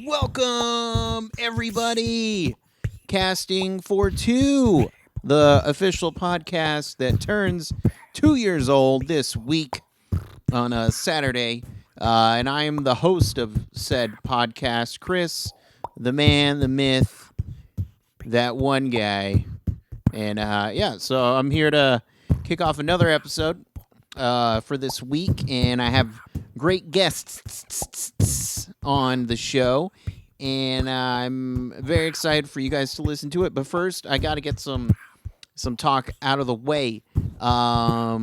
Welcome, everybody. Casting for Two, the official podcast that turns 2 years old this week on a Saturday. And I am the host of said podcast, Chris, the man, the myth, that one guy. And so I'm here to kick off another episode for this week. And I have great guests on the show, and I'm very excited for you guys to listen to it. But first, I got to get some talk out of the way. I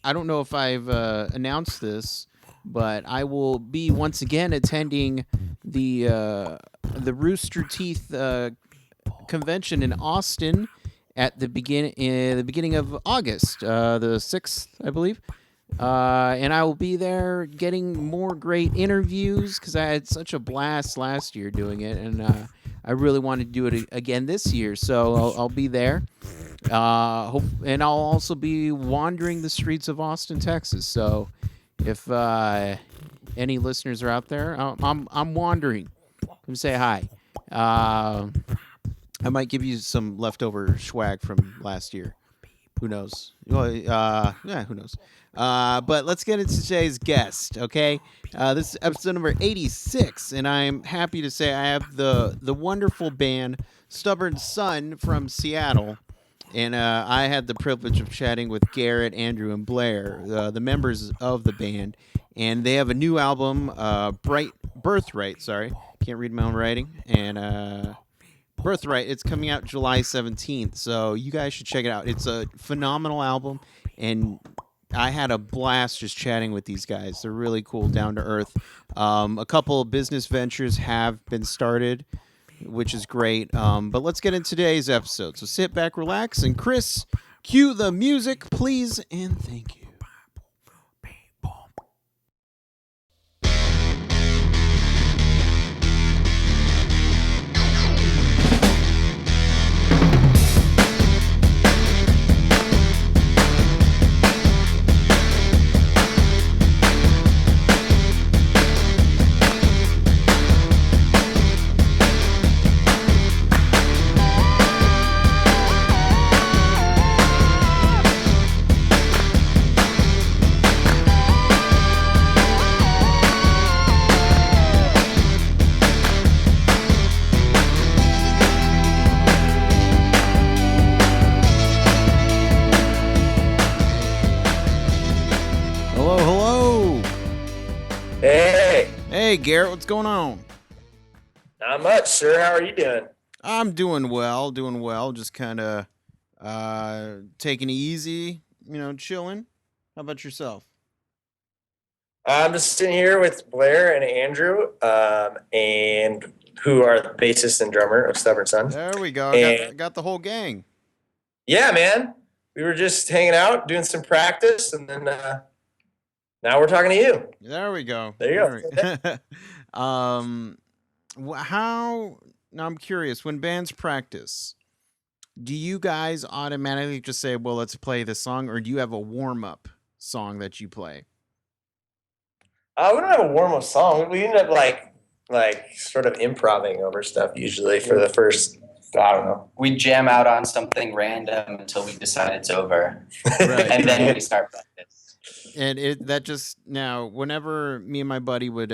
don't know if I've announced this, but I will be once again attending the Rooster Teeth convention in Austin at the beginning of August, the 6th, I believe. And I will be there getting more great interviews because I had such a blast last year doing it, and I really want to do it again this year. So I'll be there, and I'll also be wandering the streets of Austin, Texas. So if any listeners are out there, I'm wandering. Come say hi. I might give you some leftover swag from last year. Who knows? Well, who knows? But let's get into today's guest, okay? This is episode number 86, and I'm happy to say I have the wonderful band Stubborn Sun from Seattle, and I had the privilege of chatting with Garrett, Andrew, and Blair, the members of the band, and they have a new album, Birthright, sorry, can't read my own writing, and Birthright. It's coming out July 17th, so you guys should check it out. It's a phenomenal album, and I had a blast just chatting with these guys. They're really cool, down to earth. A couple of business ventures have been started, which is great. But let's get into today's episode. So sit back, relax, and Chris, cue the music, please, and thank you. Hey, Garrett, what's going on? Not much, sir. How are you doing? I'm doing well. Just kind of taking it easy, chilling. How about yourself? I'm just sitting here with Blair and Andrew, and who are the bassist and drummer of Stubborn Sun. There we go. Got the whole gang. Yeah, man. We were just hanging out, doing some practice, and then now we're talking to you. There we go. There you go. Now I'm curious, when bands practice, do you guys automatically just say, well, let's play this song, or do you have a warm-up song that you play? We don't have a warm-up song. We end up like sort of improvising over stuff usually for the first, I don't know. We jam out on something random until we decide it's over. Right. And then we start practice. And whenever me and my buddy would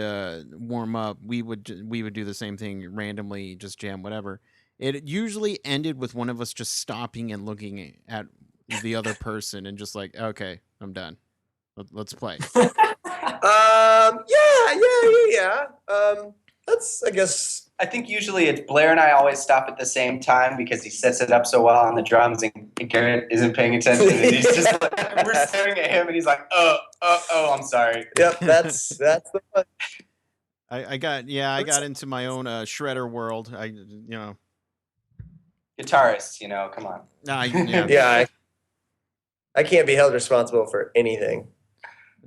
warm up, we would do the same thing, randomly just jam whatever. It usually ended with one of us just stopping and looking at the other person and just like, okay, I'm done. Let's play. Yeah. That's, I guess. I think usually it's Blair and I always stop at the same time because he sets it up so well on the drums and Garrett isn't paying attention. And he's just like, we're staring at him and he's like, oh, I'm sorry. Yep, that's the one. I got into my own shredder world. Guitarist, come on. Yeah, I can't be held responsible for anything.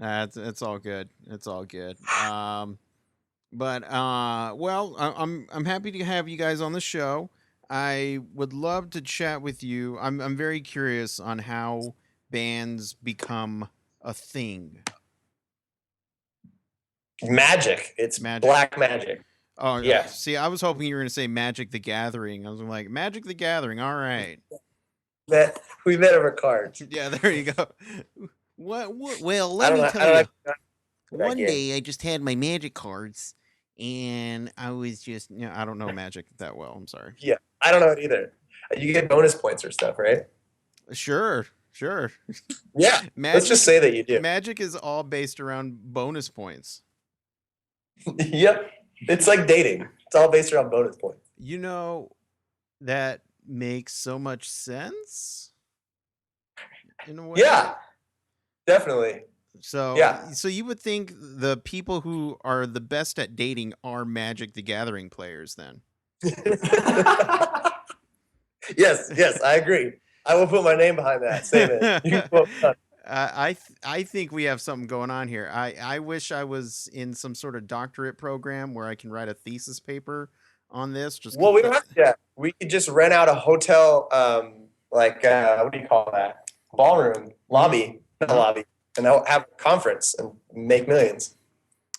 It's all good. It's all good. I'm happy to have you guys on the show. I would love to chat with you. I'm very curious on how bands become a thing. Magic. It's magic. Black magic. Oh, Yeah. See, I was hoping you were going to say Magic the Gathering. I was like, Magic the Gathering. All right. We met over cards. Yeah, there you go. What? Well, I let don't me know. tell I don't you. know. One game. day I just had my Magic cards, and I was just, I don't know Magic that well. I'm sorry. Yeah, I don't know it either. You get bonus points or stuff, right? Sure. Yeah. Let's just say that you do. Magic is all based around bonus points. Yep. It's like dating. It's all based around bonus points. You know, that makes so much sense in a way. Yeah, definitely. So, Yeah. So you would think the people who are the best at dating are Magic the Gathering players then? Yes, I agree. I will put my name behind that. Say it. You can quote that. I think we have something going on here. I wish I was in some sort of doctorate program where I can write a thesis paper on this. Well, we don't have to do that. We could just rent out a hotel, what do you call that? Ballroom, lobby, not a lobby, and have a conference and make millions.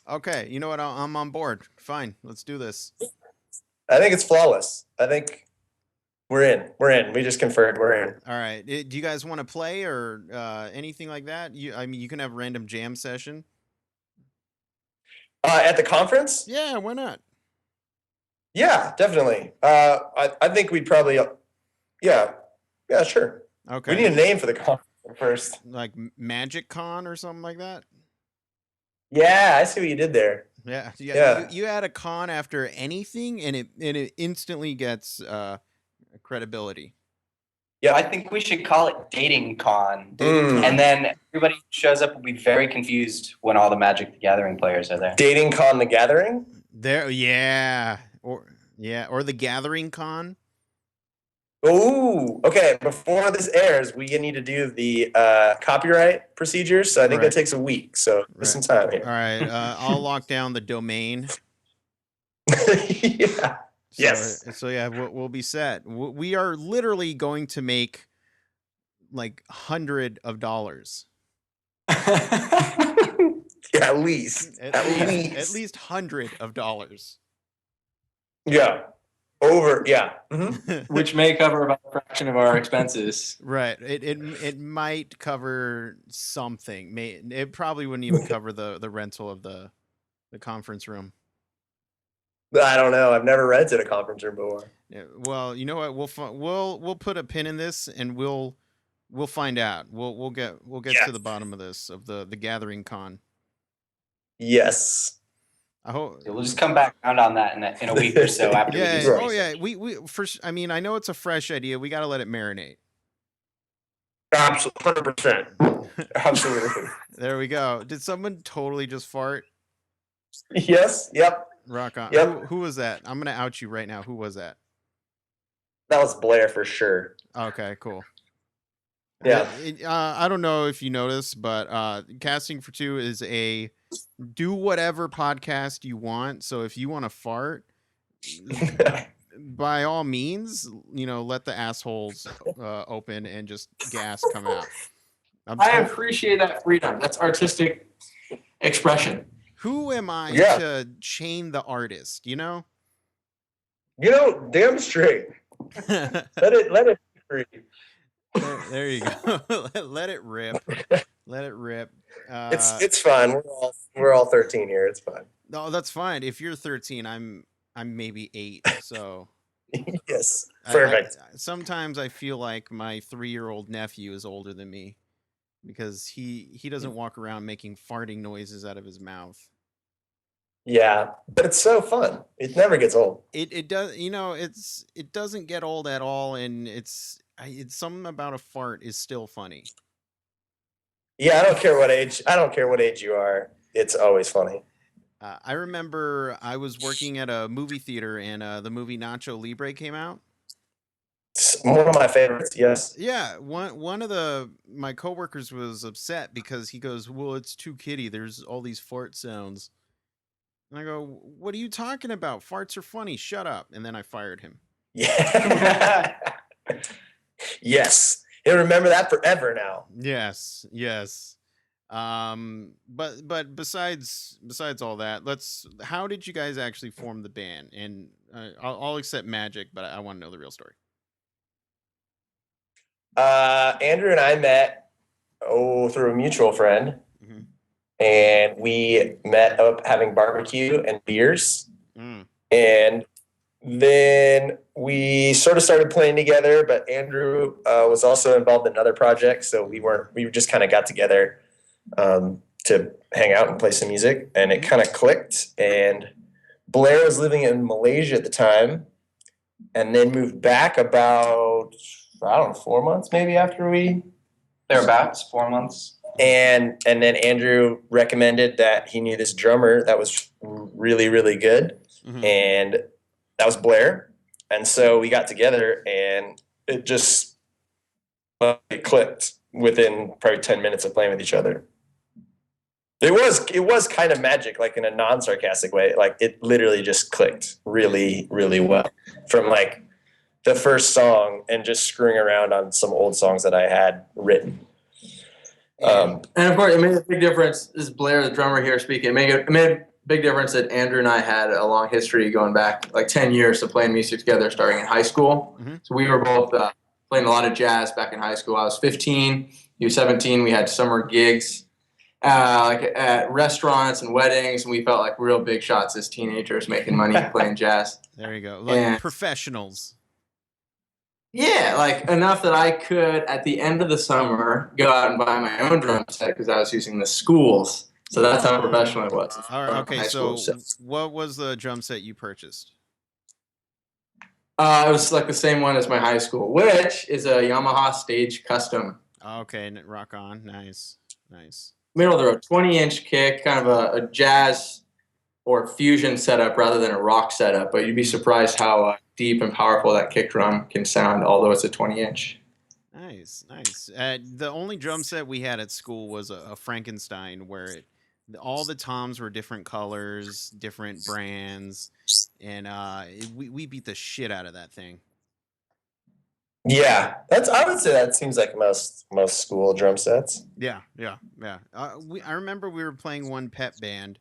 Okay, you know what? I'm on board. Fine, let's do this. I think it's flawless. I think we're in. We just conferred. We're in. All right. Do you guys want to play or anything like that? You can have a random jam session. At the conference? Yeah, why not? Yeah, definitely. I think we'd probably, yeah, sure. Okay. We need a name for the conference first. Like Magic Con or something like that? Yeah, I see what you did there. Yeah. You add a con after anything, and it instantly gets credibility. Yeah, I think we should call it Dating Con. And then everybody who shows up will be very confused when all the Magic the Gathering players are there. Dating Con the Gathering? Or the Gathering Con. Oh, okay. Before this airs, we need to do the copyright procedures. So I think that takes a week. So there's some time here. All right. I'll lock down the domain. Yeah. Yes. So yeah, we'll be set. We are literally going to make like $100 of dollars. Yeah, at least $100 of dollars. Yeah. Mm-hmm. Which may cover about a fraction of our expenses. Right. It might cover something. It probably wouldn't even cover the rental of the conference room. I don't know. I've never rented a conference room before. Yeah, well, you know what? We'll put a pin in this and we'll find out. We'll get to the bottom of this, of the Gathering Con. Yes. I hope we'll just come back around on that in a week or so after. We first. I mean, I know it's a fresh idea. We got to let it marinate. Absolutely, 100%. Absolutely. There we go. Did someone totally just fart? Yes. Yep. Rock on. Yep. Who was that? I'm gonna out you right now. Who was that? That was Blair for sure. Okay, cool. Yeah. I don't know if you noticed, but Casting for Two is a do whatever podcast you want. So if you want to fart, by all means, let the assholes open and just gas come out. I appreciate that freedom. That's artistic expression. Who am I to chain the artist? Damn straight. Let it be free. There you go. Let it rip. Let it rip. It's fine. We're all 13 here. It's fine. No, that's fine. If you're 13, I'm maybe 8. So yes, perfect. Sometimes I feel like my 3-year-old nephew is older than me because he doesn't walk around making farting noises out of his mouth. Yeah, but it's so fun. It never gets old. It does. It doesn't get old at all, and it's something about a fart is still funny. Yeah, I don't care what age you are. It's always funny. I remember I was working at a movie theater, and the movie Nacho Libre came out. It's one of my favorites. Yes. Yeah, one of my coworkers was upset because he goes, "Well, it's too kiddie. There's all these fart sounds." And I go, "What are you talking about? Farts are funny. Shut up." And then I fired him. Yeah. Yes. He'll remember that forever now. Yes. But besides all that, how did you guys actually form the band? And I'll accept Magic, but I want to know the real story. Andrew and I met through a mutual friend, Mm-hmm. and we met up having barbecue and beers, Mm. and then we sort of started playing together. But Andrew was also involved in another project, so we just kind of got together to hang out and play some music, and it kind of clicked. And Blair was living in Malaysia at the time, and then moved back about, I don't know, 4 months maybe after we. Thereabouts, 4 months. And then Andrew recommended that he knew this drummer that was really, really good. Mm-hmm. And that was Blair. And so we got together, and it just it clicked within probably 10 minutes of playing with each other. It was kind of magic, like in a non-sarcastic way. Like it literally just clicked really, really well from like the first song and just screwing around on some old songs that I had written. And of course, it made a big difference. This is Blair, the drummer here speaking. It made a big difference that Andrew and I had a long history going back like 10 years of playing music together, starting in high school. Mm-hmm. So we were both playing a lot of jazz back in high school. I was 15, he was 17. We had summer gigs like at restaurants and weddings, and we felt like real big shots as teenagers making money playing jazz. There you go, like professionals. Yeah, like enough that I could, at the end of the summer, go out and buy my own drum set because I was using the schools. So that's how professional it was. All right, okay, so school. what was the drum set you purchased? It was like the same one as my high school, which is a Yamaha Stage Custom. Okay, rock on. Nice. Middle of the road, 20-inch kick, kind of a jazz or fusion setup rather than a rock setup. But you'd be surprised how deep and powerful that kick drum can sound, although it's a 20-inch. Nice. The only drum set we had at school was a Frankenstein, where all the toms were different colors, different brands, and we beat the shit out of that thing. Yeah, I would say that seems like most school drum sets. Yeah. I remember we were playing one pep band,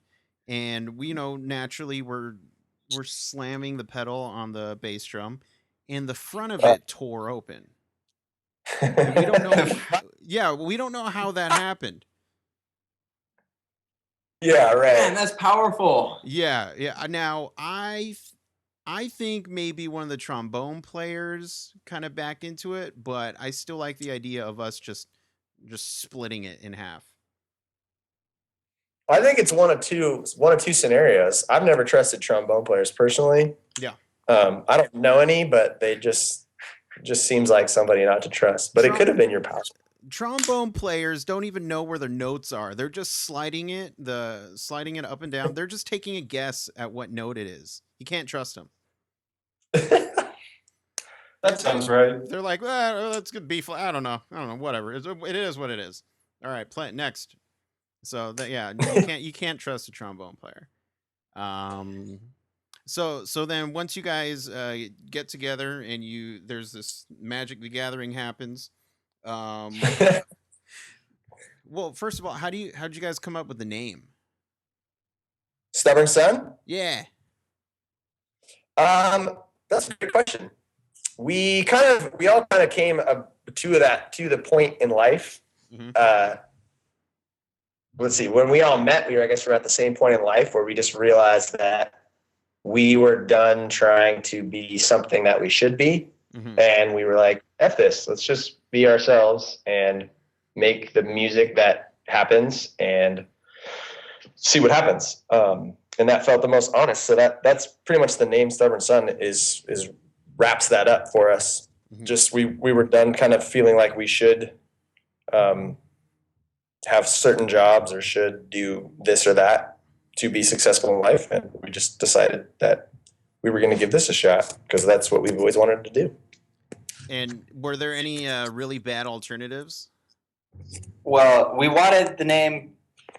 and we naturally we're slamming the pedal on the bass drum, and the front of it tore open. And we don't know. Yeah, we don't know how that happened. Yeah, right. Man, that's powerful. Yeah. Now I think maybe one of the trombone players kind of back into it, but I still like the idea of us just splitting it in half. I think it's one of two scenarios. I've never trusted trombone players personally. Yeah. I don't know any, but they just seems like somebody not to trust. But it could have been your pal. Trombone players don't even know where their notes are. They're just sliding it up and down. They're just taking a guess at what note it is. You can't trust them. That sounds right. They're like, well, that's good B flat. I don't know. Whatever. It is what it is. All right, play it next. So you can't trust a trombone player. So then once you guys get together and there's this Magic the Gathering happens. Well, first of all, how'd you guys come up with the name? Stubborn Son? Yeah. That's a good question. We all kind of came to the point in life. Mm-hmm. Let's see. When we all met, we were at the same point in life where we just realized that we were done trying to be something that we should be. Mm-hmm. And we were like, F this, let's just be ourselves and make the music that happens and see what happens. And that felt the most honest. So that's pretty much the name Stubborn Son is wraps that up for us. Mm-hmm. Just we were done kind of feeling like we should have certain jobs or should do this or that to be successful in life. And we just decided that we were going to give this a shot because that's what we've always wanted to do. And were there any really bad alternatives? Well, we wanted the name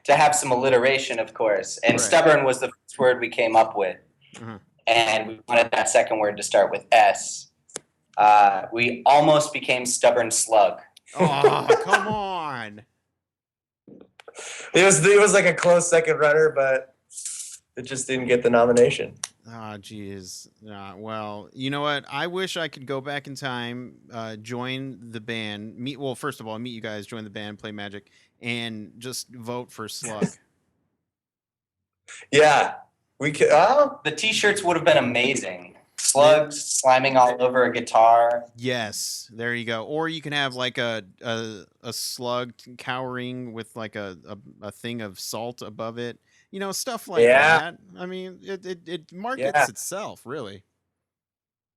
to have some alliteration, of course. And Right. Stubborn was the first word we came up with. Mm-hmm. And we wanted that second word to start with S. We almost became Stubborn Slug. Oh, come on. It was like a close second runner, but it just didn't get the nomination. Ah, geez. Well, you know what? I wish I could go back in time, join the band, first of all, meet you guys, join the band, play Magic, and just vote for Slug. Yeah, we could. The T-shirts would have been amazing. Slugs sliming all over a guitar. Yes, there you go. Or you can have like a slug cowering with like a thing of salt above it. You know, stuff like that. I mean, it markets itself, really.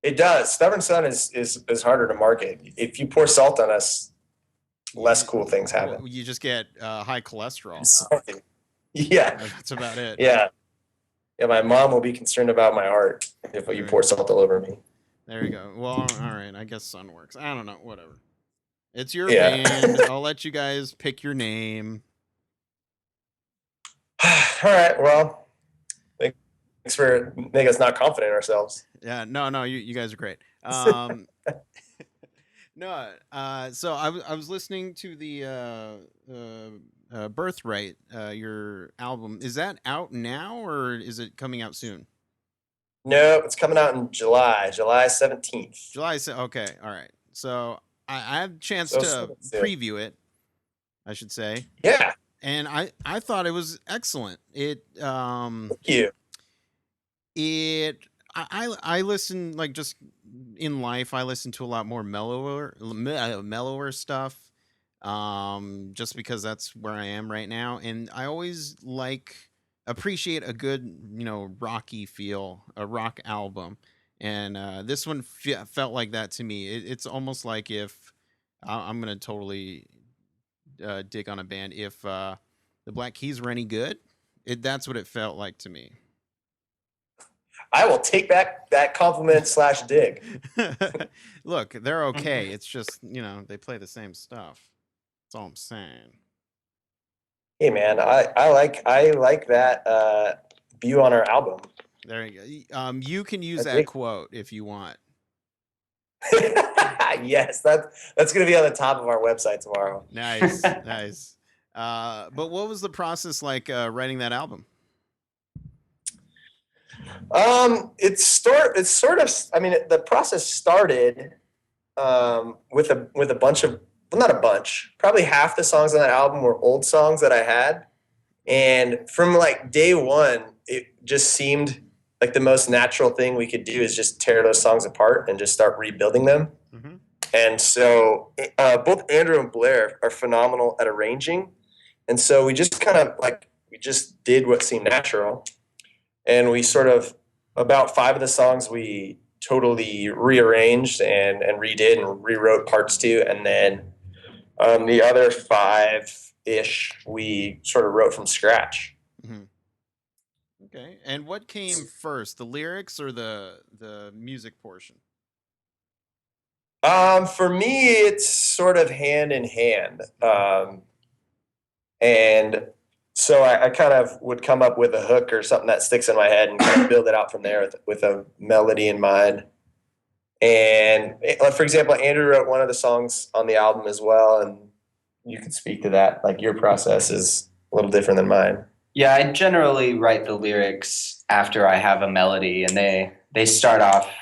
It does. Stubborn Sun is harder to market. If you pour salt on us, less cool things happen. Well, you just get high cholesterol. Yeah. That's about it. Yeah. Yeah, my mom will be concerned about my heart if you pour salt all over me. There you go. Well, all right. I guess Sun works. I don't know. Whatever. It's your band. I'll let you guys pick your name. All right. Well, thanks for making us not confident in ourselves. Yeah. No. You guys are great. No. So I was listening to the Birthright, your album. Is that out now or is it coming out soon? No, it's coming out in July 17th. Okay. All right. So I had a chance to preview it, I should say. Yeah. And I thought it was excellent. Thank you. I listen, like, just in life, I listen to a lot more mellower stuff. Just because that's where I am right now, and I always appreciate a good, rocky feel, a rock album, and this one felt like that to me. It's almost like if I'm gonna totally dig on a band if the Black Keys were any good. That's what it felt like to me. I will take back that compliment / dig. Look, they're okay. It's just, they play the same stuff. That's all I'm saying. Hey man, I like that view on our album. There you go. You can use that quote if you want. Yes, that's gonna be on the top of our website tomorrow. Nice, nice. But what was the process like writing that album? It's sort of. I mean, the process started with a bunch of. Well, not a bunch. Probably half the songs on that album were old songs that I had, and from like day one, it just seemed like the most natural thing we could do is just tear those songs apart and just start rebuilding them. Mm-hmm. And so both Andrew and Blair are phenomenal at arranging, and so we just kind of we just did what seemed natural, and we sort of about 5 of the songs we totally rearranged and redid and rewrote parts to, and then the other 5-ish we sort of wrote from scratch. Mm-hmm. Okay. And what came first, the lyrics or the music portion? For me, it's sort of hand in hand. And so I kind of would come up with a hook or something that sticks in my head and kind of build it out from there with a melody in mind. And for example, Andrew wrote one of the songs on the album as well, and you can speak to that. Like, your process is a little different than mine. Yeah, I generally write the lyrics after I have a melody, and they start off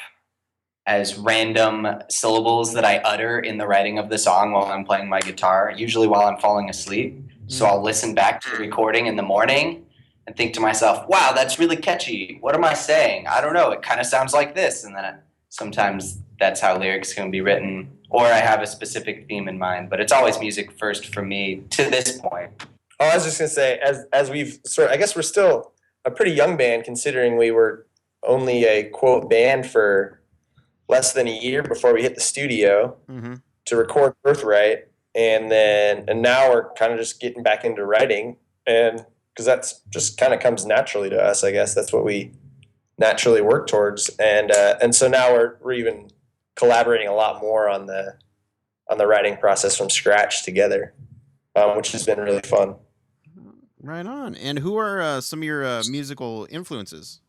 as random syllables that I utter in the writing of the song while I'm playing my guitar, usually while I'm falling asleep. So I'll listen back to the recording in the morning and think to myself, wow, that's really catchy. What am I saying? I don't know. It kind of sounds like this. And then sometimes that's how lyrics can be written, or I have a specific theme in mind. But it's always music first for me to this point. Oh, I was just going to say, as we've I guess we're still a pretty young band considering we were only a, quote, band for less than a year before we hit the studio to record Birthright. And now we're kind of just getting back into writing, and because that's just kind of comes naturally to us, I guess that's what we naturally work towards, and so now we're even collaborating a lot more on the writing process from scratch together, which has been really fun. Right on. And who are some of your musical influences?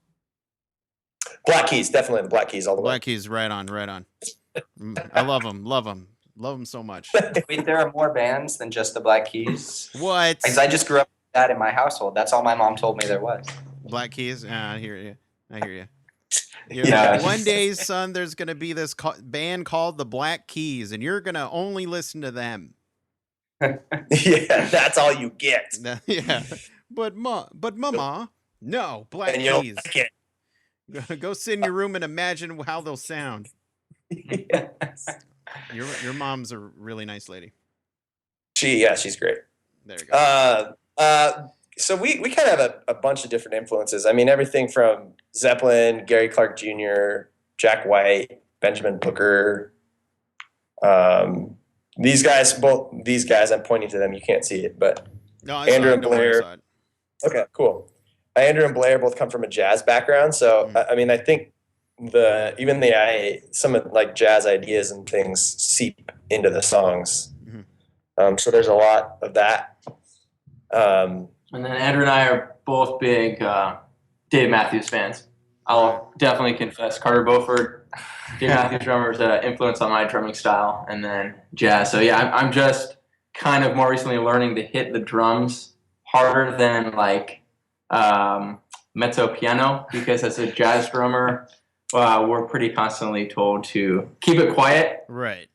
Black Keys, definitely the Black Keys all the way. Black Keys, right on. I love them. Love them so much. Wait, there are more bands than just the Black Keys? What? Because I just grew up with that in my household. That's all my mom told me there was. Black Keys? I hear you. I hear you. Yeah. One day, son, there's going to be this band called the Black Keys, and you're going to only listen to them. Yeah, that's all you get. Yeah. But mama, no, Black And you'll Keys. like it. Go sit in your room and imagine how they'll sound. Yes. Your mom's a really nice lady. She's great. There you go. So we kind of have a bunch of different influences. I mean, everything from Zeppelin, Gary Clark Jr., Jack White, Benjamin Booker. Both these guys, I'm pointing to them. You can't see it, but No, Andrew and Blair. Saw it. Okay, cool. Andrew and Blair both come from a jazz background, so I mean, I think some of like jazz ideas and things seep into the songs. Mm-hmm. So there's a lot of that. And then Andrew and I are both big Dave Matthews fans. I'll definitely confess, Carter Beauford, Dave Matthews drummer's influence on my drumming style, and then jazz. So yeah, I'm just kind of more recently learning to hit the drums harder than like mezzo piano, because as a jazz drummer, we're pretty constantly told to keep it quiet. Right.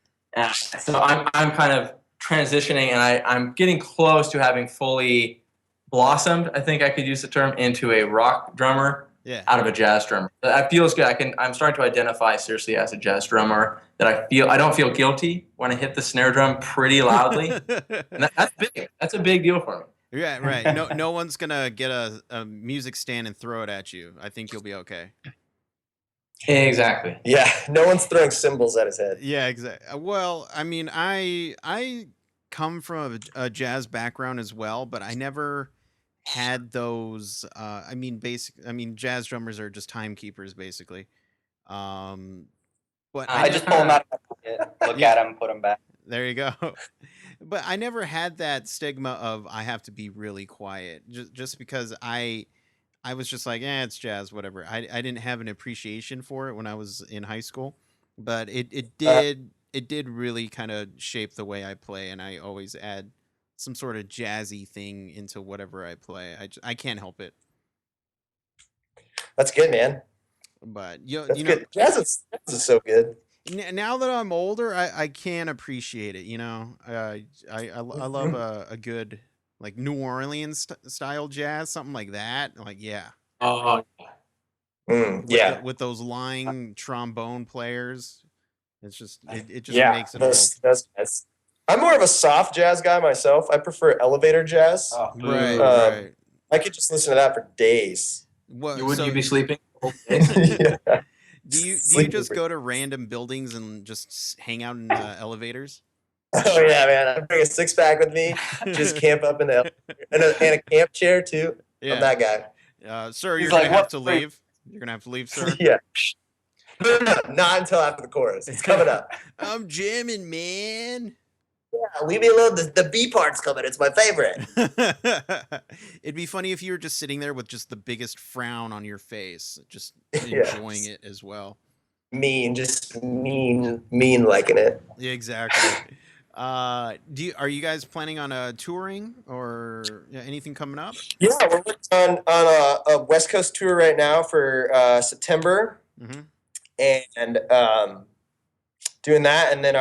So I'm kind of transitioning, and I'm getting close to having fully blossomed, I think I could use the term, into a rock drummer out of a jazz drummer. That feels good. I'm starting to identify seriously as a jazz drummer, that I don't feel guilty when I hit the snare drum pretty loudly. And that's big. That's a big deal for me. Yeah, right. No one's gonna get a music stand and throw it at you. I think you'll be okay. Exactly. Yeah, no one's throwing cymbals at his head. Yeah, exactly. Well, I mean, I come from a jazz background as well, but I never had those. I mean, jazz drummers are just timekeepers, basically. But I just pull them out of my pocket, look at them, put them back. There you go. But I never had that stigma of I have to be really quiet, just because I was just like, it's jazz, whatever. I didn't have an appreciation for it when I was in high school, but it did really kind of shape the way I play, and I always add some sort of jazzy thing into whatever I play. I can't help it. That's good, man. But That's good. Jazz is so good. Now that I'm older, I can appreciate it. I love a good like New Orleans style jazz, something like that. Like, yeah. Oh, yeah. With those lying trombone players, it just makes it. That's I'm more of a soft jazz guy myself. I prefer elevator jazz. Right. I could just listen to that for days. Would you be sleeping? Yeah. Do you just go to random buildings and just hang out in elevators? Oh yeah, man! I bring a 6-pack with me. Just camp up in the elevator. and a camp chair too. Yeah. I'm that guy. Sir, you're gonna have to leave. You're gonna have to leave, sir. Yeah. No, not until after the chorus. It's coming up. I'm jamming, man. Yeah, leave me alone. The B part's coming. It's my favorite. It'd be funny if you were just sitting there with just the biggest frown on your face, just enjoying it as well. Just mean liking it. Yeah, exactly. Are you guys planning on touring or anything coming up? Yeah, we're working on a West Coast tour right now for September, and doing that, and then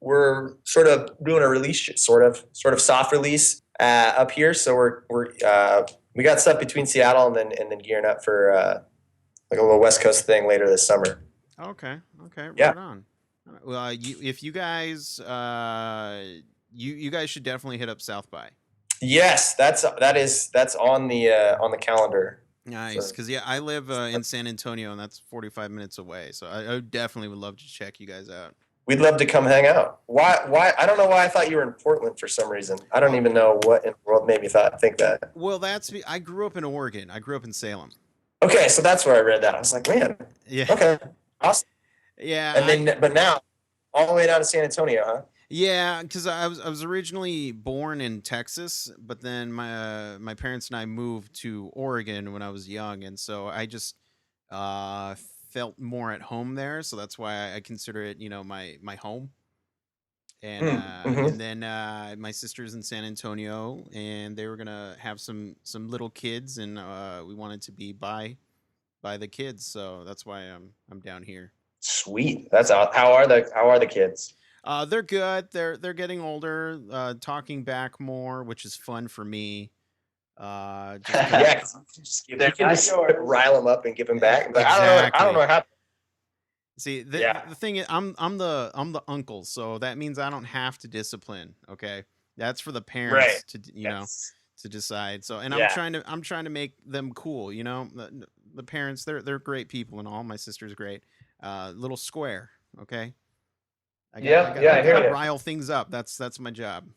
we're sort of doing a release, sort of soft release up here. So we got stuff between Seattle and then gearing up for like a little West Coast thing later this summer. Okay, yeah. Right on. Well, if you guys, you guys should definitely hit up South by. Yes, that's on the calendar. Nice, because I live in San Antonio, and that's 45 minutes away. So I definitely would love to check you guys out. We'd love to come hang out. Why? I don't know why I thought you were in Portland for some reason. I don't even know what in the world made me think that. Well, I grew up in Oregon. I grew up in Salem. Okay, so that's where I read that. I was like, man. Yeah. Okay. Awesome. Yeah. And then, but now, all the way down to San Antonio, huh? Yeah, because I was originally born in Texas, but then my parents and I moved to Oregon when I was young, and so I just felt more at home there. So that's why I consider it, my home. And mhm. and then my sister's in San Antonio, and they were gonna have some little kids, and we wanted to be by the kids, so that's why I'm down here. Sweet. That's how are the kids? They're good. They're getting older, talking back more, which is fun for me. Just 'cause- Yeah, 'cause you can just rile them up and give them back. But I don't exactly. know how. See, Yeah, the thing is, I'm the uncle, so that means I don't have to discipline. Okay, that's for the right. parents to Yes. to decide. So, and Yeah. I'm trying to make them cool. The parents, they're great people and all. My sister's great. Little square. Okay, Yeah, I hear I you. rile things up. That's my job.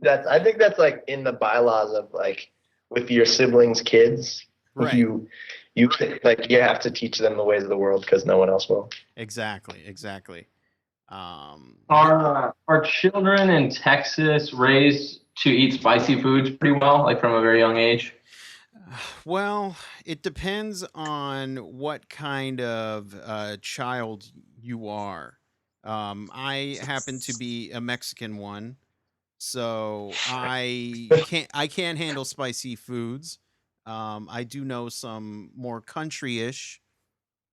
I think that's like in the bylaws of like with your siblings' kids. Right. You like you have to teach them the ways of the world because no one else will. Exactly. Are children in Texas raised to eat spicy foods pretty well, like from a very young age? Well, it depends on what kind of child you are. I happen to be a Mexican one, so I can't handle spicy foods. I do know some more country-ish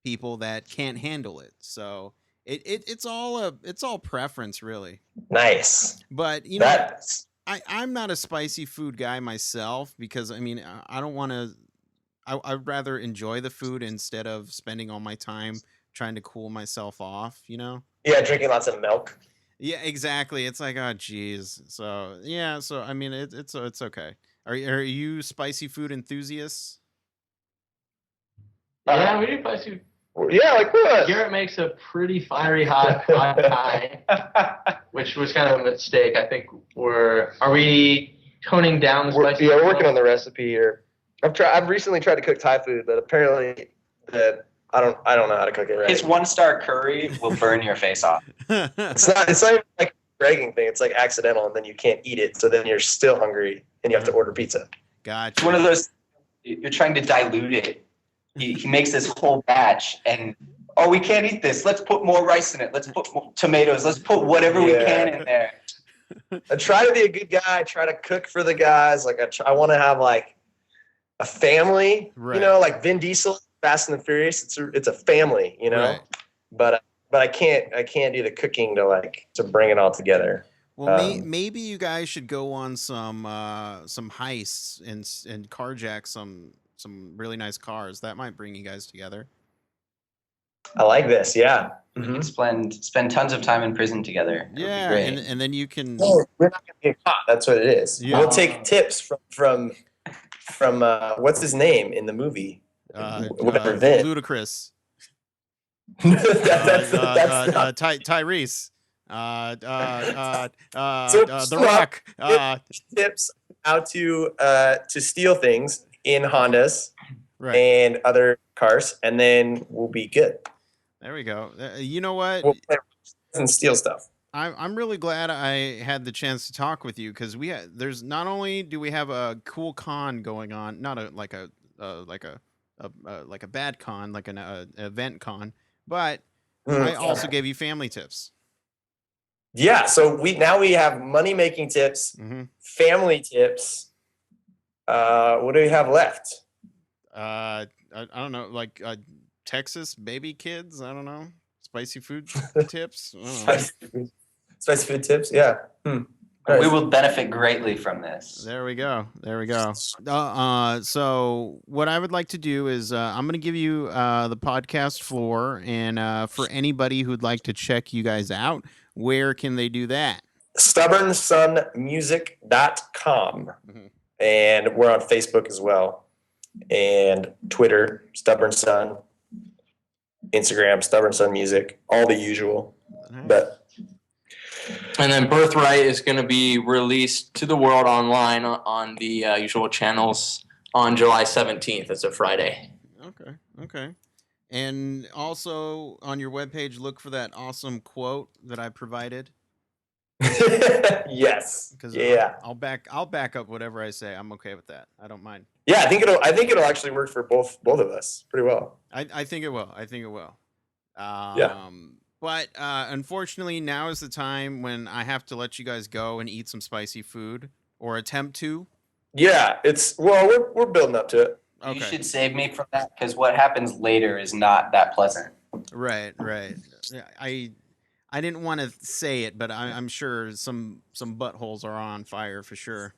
people that can't handle it. So it's all preference really. Nice. But That's I'm not a spicy food guy myself because I mean I don't want to. I'd rather enjoy the food instead of spending all my time trying to cool myself off. yeah, drinking lots of milk. Yeah, exactly. It's like, oh, geez. So yeah. So I mean, it's okay. Are you spicy food enthusiasts? Yeah, we do spicy. Yeah, like what? Garrett makes a pretty fiery hot pie, which was kind of a mistake. I think are we toning down the spicy? We're working on the recipe here. I've recently tried to cook Thai food, but apparently I don't know how to cook it right. His 1-star curry will burn your face off. It's not even like a bragging thing. It's like accidental, and then you can't eat it. So then you're still hungry, and you have to order pizza. Gotcha. It's one of those, you're trying to dilute it. He makes this whole batch, and we can't eat this. Let's put more rice in it. Let's put more tomatoes. Let's put whatever we can in there. I try to be a good guy. I try to cook for the guys. Like I want to have like a family. Right. Like Vin Diesel, Fast and the Furious. It's a family. Right. But I can't do the cooking to bring it all together. Well, maybe you guys should go on some heists and carjack some really nice cars. That might bring you guys together. I like this. Yeah. We can spend tons of time in prison together. It would be Yeah, great. and then you can. Well, we're not gonna get caught. That's what it is. Yeah. We'll take tips from what's his name in the movie? Whatever. Vin. Ludicrous. That's not Tyrese. So, The Rock. tips how to steal things in Hondas Right. and other cars, and then we'll be good. There we go. You know what? We'll play and steal stuff. I'm really glad I had the chance to talk with you because there's not only do we have a cool con going on, not like a bad con, like an event con, but I also gave you family tips. Yeah, so we have money making tips, Mm-hmm. family tips. What do we have left? I don't know, like Texas baby kids. I don't know, spicy food tips. I don't know. Spicy food tips. Yeah. We will benefit greatly from this. There we go. So what I would like to do is I'm going to give you the podcast floor, and for anybody who'd like to check you guys out, where can they do that? StubbornSonMusic.com. Mhm. And we're on Facebook as well. And Twitter, Stubborn Son. Instagram, Stubborn Son Music. All the usual. But And then Birthright is going to be released to the world online on the usual channels on July 17th. It's a Friday. Okay. And also on your webpage, look for that awesome quote that I provided. yes. Because Yeah. I'll back up whatever I say. I'm okay with that. I don't mind. Yeah, I think it'll actually work for both of us pretty well. I think it will. Yeah. But unfortunately, now is the time when I have to let you guys go and eat some spicy food, or attempt to. Yeah, we're building up to it. Okay. You should save me from that because what happens later is not that pleasant. Right. Yeah, I didn't want to say it, but I'm sure some buttholes are on fire for sure.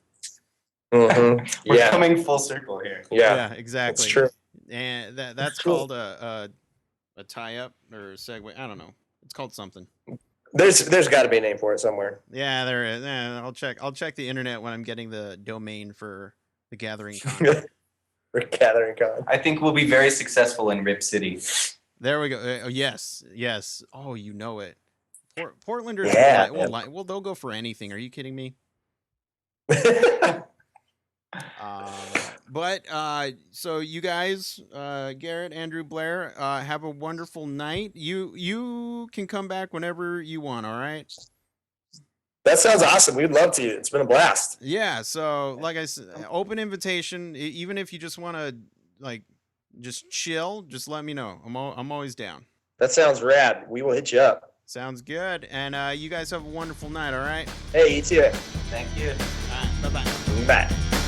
Mm-hmm. We're Yeah, coming full circle here. yeah, Exactly. that's true. And that's Cool. called a tie up or a segue. I don't know. It's called something. There's got to be a name for it somewhere. Yeah, there is. I'll check the internet when I'm getting the domain for the Gathering Con. We're gathering con. I think we'll be very successful in Rip City. There we go. Yes. Oh, you know it. Portlanders, Yeah. well, they'll go for anything. Are you kidding me? But so you guys, Garrett, Andrew, Blair, have a wonderful night. You can come back whenever you want. All right. That sounds awesome. We'd love to. It's been a blast. Yeah. So, like I said, open invitation. Even if you just want to just chill, just let me know. I'm always down. That sounds rad. We will hit you up. Sounds good. And you guys have a wonderful night. All right. Hey, you too. Thank you. All right. Bye-bye. Bye.